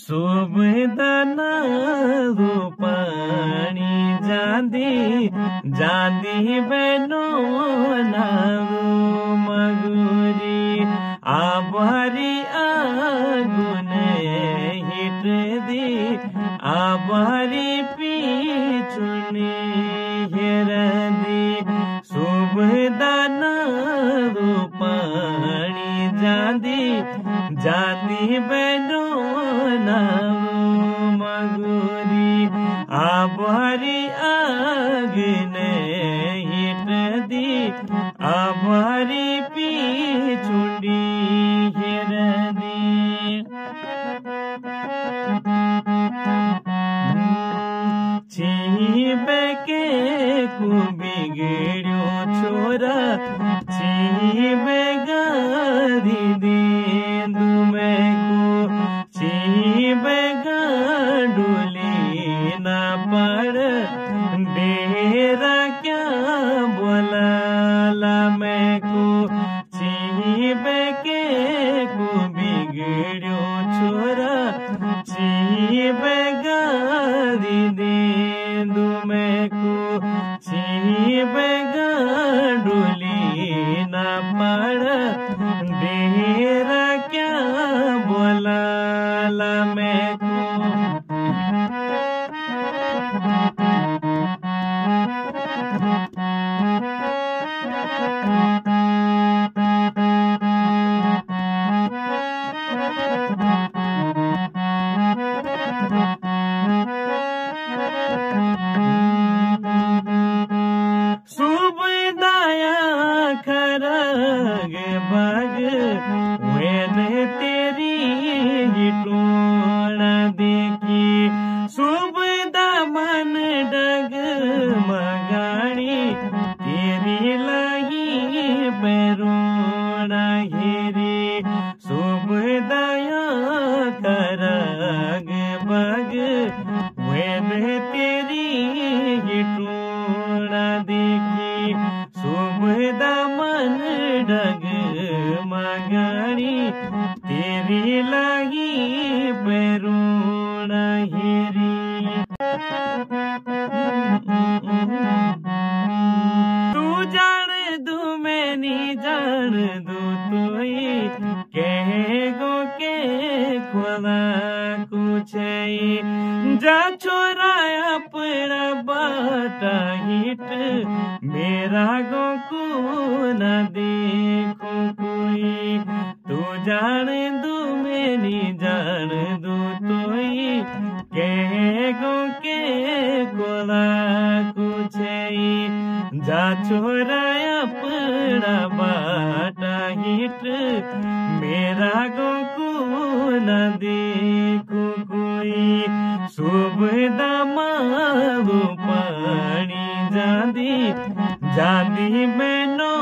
सुबदना रूपाणी जांदी बेनो नारू मगुरी आबारी आगुने हिट दी आबारी पीछुनी हेरदी सुबदना रूपाणी जांदी बेनो नारू मगुरी आबारी आगने हिट दी आबारी पीछुंडी हिरदी चीबे के बिगड़ो छोरा चीबे गारी दे दुमे को चीबे गाडुली ना पड़ डेरा क्या बोला ला मैं को चीबे के बिगड़ो छोरा चीबे गारी दे दुमे को चीबे गाडुली ना पड़ डेरा क्या बोला ला मैं को सुबदाया खरग बग वेन तेरी हिटोड़ा देखी सुबदा मन डग मगाड़ी तेरी लही पैरोड़ा हेरी सुबदाया खरग बग वेन तेरी हिटोड़ा देखी सुबदा मन डग मगाड़ी तेरी लगी पैरोड़ा हेरी तू जान दू मैं नहीं जान दू तोई कहे गो के खुदा कुछ जा छोरा अपना बाटा हिट मेरा गो को न देखो कोई तू जान दू मेरी जान दू तोई कहे गो के कोला कुछ जा छोरा अपना बाटा हिट मेरा गो को न देखो कोई सुबदा मारू पानी जांदी बेनो